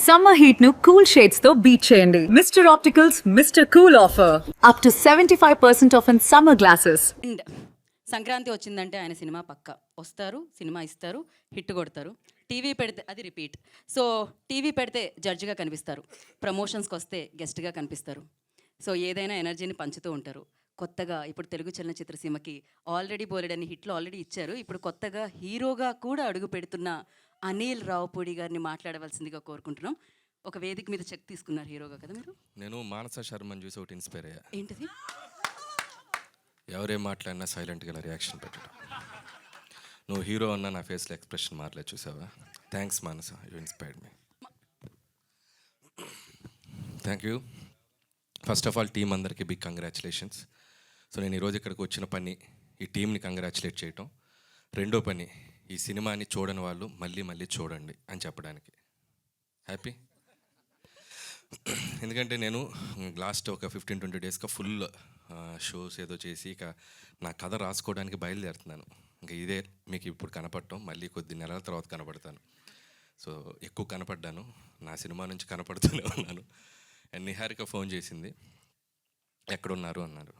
Summer heat ను cool shades తో beat చేయండి. Mister opticals mister cool offer up to 75% of in summer glasses. And Sankranti వచ్చిందంటే ఆయన cinema పక్క వస్తారు, సినిమా ఇస్తారు, హిట్ కొడతారు. టీవీ పెడితే అది రిపీట్. సో టీవీ పెడితే జడ్జిగా కనిపిస్తారు, ప్రమోషన్స్కి వస్తే గెస్ట్గా కనిపిస్తారు. సో ఏదైనా ఎనర్జీని పంచుతూ ఉంటారు. కొత్తగా ఇప్పుడు తెలుగు చలనచిత్ర సీమకి ఆల్రెడీ బోలెడన్ని హిట్లు ఆల్రెడీ ఇచ్చారు. ఇప్పుడు కొత్తగా హీరోగా కూడా అడుగు పెడుతున్న అనిల్ రావుపూడి గారిని మాట్లాడవలసిందిగా కోరుకుంటున్నాం. ఒక వేదిక మీద చెక్ తీసుకున్నారు హీరోగా కదా మీరు. నేను మానస శర్మని చూసి ఒకటి ఇన్స్పైర్ అయ్యా. ఏంటిది? ఎవరేం మాట్లాడినా సైలెంట్గా ఇలా రియాక్షన్ పెట్టడం. నువ్వు హీరో అన్న నా ఫేస్లో ఎక్స్ప్రెషన్ మారలేదు, చూసావా? Thanks Manasa, you inspired me. Thank you. First of all team అందరికీ బిగ్ కంగ్రాచులేషన్స్. సో నేను ఈరోజు ఇక్కడికి వచ్చిన పని ఈ టీంని కంగ్రాచులేట్ చేయటం, రెండో పని ఈ సినిమాని చూడని వాళ్ళు మళ్ళీ మళ్ళీ చూడండి అని చెప్పడానికి. హ్యాపీ. ఎందుకంటే నేను లాస్ట్ ఒక 15-20 డేస్గా ఫుల్ షోస్ ఏదో చేసి ఇక నా కథ రాసుకోవడానికి బయలుదేరుతున్నాను. ఇంకా ఇదే మీకు ఇప్పుడు కనపడటం, మళ్ళీ కొద్ది నెలల తర్వాత కనపడతాను. సో ఎక్కువ కనపడ్డాను, నా సినిమా నుంచి కనపడుతూనే ఉన్నాను. అండ్ నిహారిక ఫోన్ చేసింది, ఎక్కడున్నారు అన్నారు.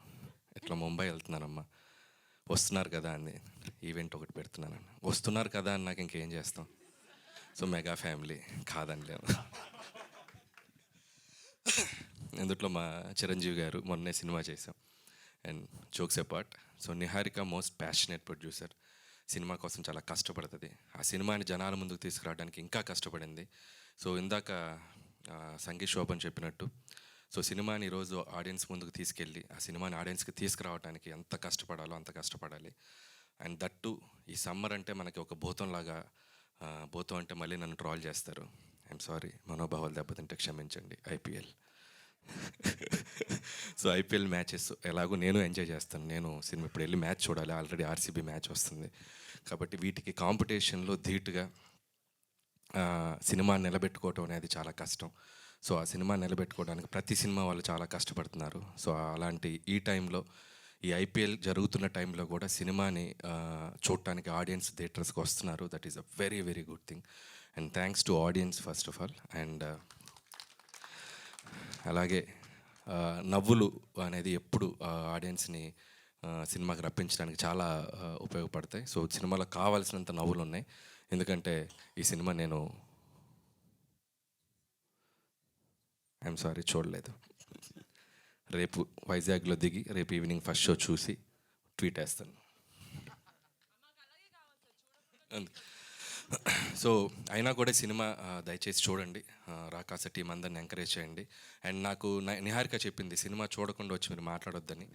ఇట్లా ముంబై వెళ్తున్నానమ్మా. వస్తున్నారు కదా అంది. ఈవెంట్ ఒకటి పెడుతున్నాను. వస్తున్నారు కదా అని నాకు ఇంకేం చేస్తాం. సో మెగా ఫ్యామిలీ కాదనిలేము. ఇందులో మా చిరంజీవి గారు మొన్నే సినిమా చేశాం. And jokes apart, so Niharika most passionate producer. Cinema కోసం చాలా కష్టపడుతుంది. ఆ సినిమాని జనాల ముందుకు తీసుకురావడానికి ఇంకా కష్టపడింది. సో ఇందాక సంగీత్ శోభన్ చెప్పినట్టు, సో సినిమాని ఈరోజు ఆడియన్స్ ముందుకు తీసుకెళ్ళి ఆ సినిమాని ఆడియన్స్కి తీసుకురావడానికి ఎంత కష్టపడాలో అంత కష్టపడాలి. అండ్ దట్టు ఈ సమ్మర్ అంటే మనకి ఒక భూతంలాగా, భూతం అంటే మళ్ళీ నన్ను ట్రాల్ చేస్తారు. ఐఎమ్ సారీ, మనోభావాలు దెబ్బతింటే క్షమించండి. ఐపీఎల్ సో ఐపీఎల్ మ్యాచెస్ ఎలాగో నేను ఎంజాయ్ చేస్తాను. నేను సినిమా ఇప్పుడు వెళ్ళి మ్యాచ్ చూడాలి, ఆల్రెడీ ఆర్సీబీ మ్యాచ్ వస్తుంది. కాబట్టి వీటికి కాంపిటీషన్లో ధీటుగా సినిమా నిలబెట్టుకోవటం అనేది చాలా కష్టం. సో ఆ సినిమా నిలబెట్టుకోవడానికి ప్రతి సినిమా వాళ్ళు చాలా కష్టపడుతున్నారు. సో అలాంటి ఈ టైంలో, ఈ ఐపీఎల్ జరుగుతున్న టైంలో కూడా సినిమాని చూడటానికి ఆడియన్స్ థియేటర్స్కి వస్తున్నారు. That is a very very good thing. And thanks to audience first of all. And అలాగే నవ్వులు అనేది ఎప్పుడు ఆడియన్స్ని సినిమాకి రప్పించడానికి చాలా ఉపయోగపడతాయి. సో సినిమాలో కావాల్సినంత నవ్వులు ఉన్నాయి. ఎందుకంటే ఈ సినిమా నేను ఐఎమ్ సారీ చూడలేదు. రేపు వైజాగ్లో దిగి రేపు ఈవినింగ్ ఫస్ట్ షో చూసి ట్వీట్ వేస్తాను. సో అయినా కూడా సినిమా దయచేసి చూడండి. రాకాస టీం అందరిని ఎంకరేజ్ చేయండి. అండ్ నాకు నిహారిక చెప్పింది సినిమా చూడకుండా వచ్చి మీరు మాట్లాడొద్దని.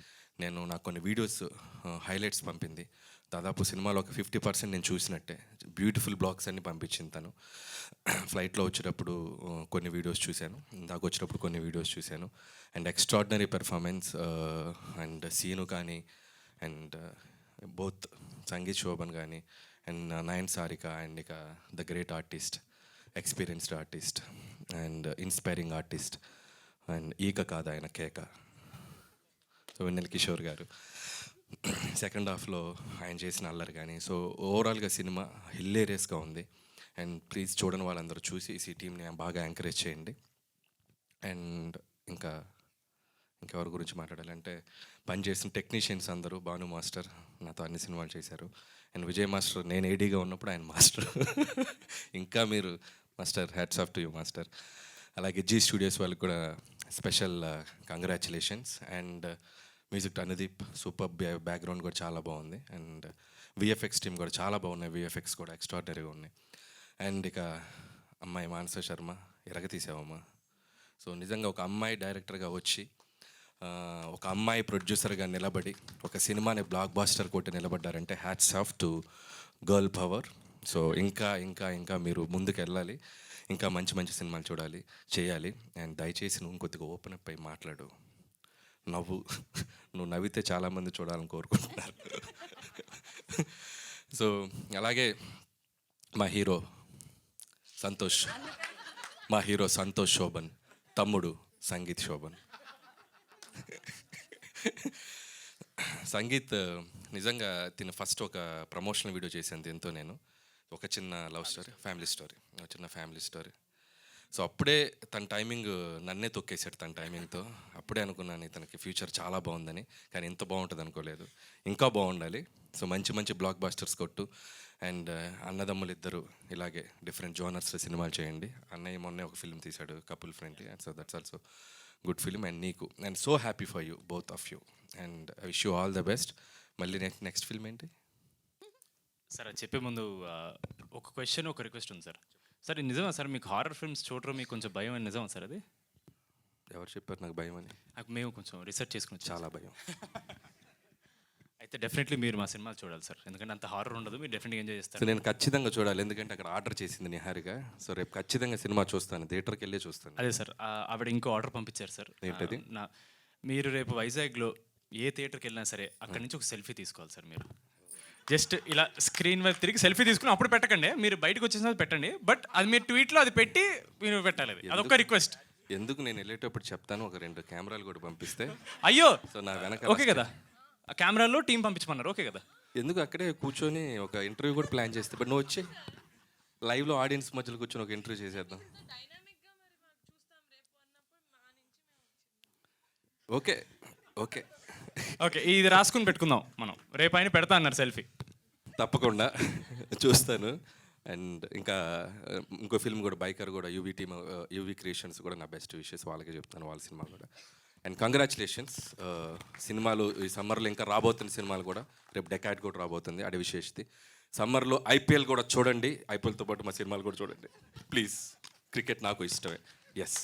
నాకు కొన్ని వీడియోస్ హైలైట్స్ పంపింది. దాదాపు సినిమాలో ఒక 50% నేను చూసినట్టే. బ్యూటిఫుల్ బ్లాగ్స్ అన్ని పంపించింది తను. ఫ్లైట్లో వచ్చేటప్పుడు కొన్ని వీడియోస్ చూశాను, ఇందాక వచ్చినప్పుడు కొన్ని వీడియోస్ చూశాను. And extraordinary performance. And Seenu కానీ, అండ్ బోత్ సంగీత్ శోభన్ కానీ, అండ్ నయన్ సారిక, అండ్ ఇక the great artist, experienced artist, and inspiring artist, and ఈక కాదు ఆయన కేక, సో వెన్నెల కిషోర్ గారు. సెకండ్ హాఫ్లో ఆయన చేసిన అల్లరి కానీ, సో ఓవరాల్గా సినిమా హిల్లేరియస్గా ఉంది. అండ్ ప్లీజ్ చూడని వాళ్ళందరూ చూసి ఈ టీంని బాగా ఎంకరేజ్ చేయండి. అండ్ ఇంకెవరి గురించి మాట్లాడాలంటే, పనిచేసిన టెక్నీషియన్స్ అందరూ, భాను మాస్టర్ నాతో అన్ని సినిమాలు చేశారు. అండ్ విజయ్ మాస్టర్ నేను ఏడీగా ఉన్నప్పుడు ఆయన మాస్టర్. ఇంకా మీరు master, hats off to you master. అలాగే జీ స్టూడియోస్ వాళ్ళకి కూడా special congratulations. And music Anudeep, super background కూడా చాలా బాగుంది. అండ్ విఎఫ్ఎక్స్ టీమ్ కూడా చాలా బాగున్నాయి, విఎఫ్ఎక్స్ కూడా ఎక్స్ట్రాడినరీగా ఉన్నాయి. అండ్ ఇక అమ్మాయి మానస శర్మ, ఎరగతీసావమ్మా. సో నిజంగా ఒక అమ్మాయి డైరెక్టర్గా వచ్చి, ఒక అమ్మాయి ప్రొడ్యూసర్గా నిలబడి ఒక సినిమాని బ్లాక్ బాస్టర్ కొట్టి నిలబడ్డారంటే hats off to girl power. So ఇంకా ఇంకా ఇంకా మీరు ముందుకు వెళ్ళాలి, ఇంకా మంచి మంచి సినిమాలు చూడాలి, చేయాలి. అండ్ దయచేసి నువ్వు కొద్దిగా ఓపెన్ అప్ అయి మాట్లాడు. నువ్వు నవ్వితే చాలామంది చూడాలని కోరుకుంటున్నారు. సో అలాగే మా హీరో సంతోష్ శోభన్, తమ్ముడు సంగీత్ శోభన్. సంగీత్ నిజంగా ఫస్ట్ ఒక ప్రమోషనల్ వీడియో చేశాను దీంతో. నేను ఒక చిన్న లవ్ స్టోరీ, ఫ్యామిలీ స్టోరీ, ఒక చిన్న ఫ్యామిలీ స్టోరీ. సో అప్పుడే తన టైమింగ్ నన్నే తొక్కేశాడు తన టైమింగ్తో. అప్పుడే అనుకున్నాను ఇతనికి ఫ్యూచర్ చాలా బాగుందని, కానీ ఇంత బాగుంటుంది అనుకోలేదు. ఇంకా బాగుండాలి. సో మంచి మంచి బ్లాక్ బాస్టర్స్ కొట్టు. అండ్ అన్నదమ్ములు ఇద్దరు ఇలాగే డిఫరెంట్ జోనర్స్లో సినిమాలు చేయండి. అన్నయ్య మొన్నే ఒక ఫిల్మ్ తీశాడు couple friendly, and so that's also good film. And నీకు and so happy for you, both of you, and I wish you all the best. మళ్ళీ నెక్స్ట్ ఫిల్మ్ ఏంటి? సార్ అది చెప్పే ముందు ఒక క్వశ్చన్ ఒక రిక్వెస్ట్ ఉంది సార్. సార్ ఇది నిజమా సార్, మీకు హారర్ ఫిల్మ్స్ చూడడం మీకు కొంచెం భయం అని నిజమా సార్? అది ఎవరు చెప్పారు నాకు భయం అని? నాకు మేము కొంచెం రీసెర్చ్ చేసుకుని చాలా భయం. అయితే డెఫినెట్లీ మీరు మా సినిమాలు చూడాలి సార్, ఎందుకంటే అంత హారర్ ఉండదు, మీరు డెఫినెట్గా ఎంజాయ్ సో చేస్తారు. నేను ఖచ్చితంగా చూడాలి, ఎందుకంటే అక్కడ ఆర్డర్ చేసింది నిహారిక. సో రేపు ఖచ్చితంగా సినిమా చూస్తాను, థియేటర్కి వెళ్ళే చూస్తాను. అదే సార్, ఆవిడ ఇంకో ఆర్డర్ పంపించారు సార్. ఏంటది? మీరు రేపు వైజాగ్లో ఏ థియేటర్కి వెళ్ళినా సరే అక్కడి నుంచి ఒక సెల్ఫీ తీసుకోవాలి సార్. మీరు జస్ట్ ఇలా స్క్రీన్ వైపు తిరిగి సెల్ఫీ తీసుకుని అప్పుడు పెట్టకండి, మీరు బయటకు వచ్చేసిన పెట్టండి, బట్ అది మీరు ట్వీట్లో అది పెట్టి మీరు పెట్టాలి. అదొక రిక్వెస్ట్. ఎందుకు నేను వెళ్ళేటప్పుడు చెప్తాను, ఒక 2 కెమెరాలు కూడా పంపిస్తే. అయ్యో సో నా వెనక ఓకే కదా, ఆ కెమెరాలో టీం పంపించమన్నారు, ఓకే కదా. ఎందుకు అక్కడే కూర్చొని ఒక ఇంటర్వ్యూ కూడా ప్లాన్ చేస్తే, బట్ నువ్వు వచ్చి లైవ్లో ఆడియన్స్ మధ్యలో కూర్చొని ఒక ఇంటర్వ్యూ చేసేద్దాం. ఓకే ఓకే ఓకే, ఇది రాసుకుని పెట్టుకుందాం మనం, రేపు ఆయన పెడతా అన్నారు సెల్ఫీ. తప్పకుండా చూస్తాను. అండ్ ఇంకా ఇంకో ఫిల్మ్ కూడా బైకర్ కూడా యూవీ టీమ్, యూవీ క్రియేషన్స్ కూడా నా బెస్ట్ విషెస్ వాళ్ళకే చెప్తాను, వాళ్ళ సినిమా కూడా. అండ్ కంగ్రాచులేషన్స్, సినిమాలు ఈ సమ్మర్లో ఇంకా రాబోతున్న సినిమాలు కూడా, రేపు డెకాడ్ కూడా రాబోతుంది, అది విశేషతి. సమ్మర్లో ఐపీఎల్ కూడా చూడండి, ఐపీఎల్తో పాటు మా సినిమాలు కూడా చూడండి ప్లీజ్. క్రికెట్ నాకు ఇష్టమే. ఎస్.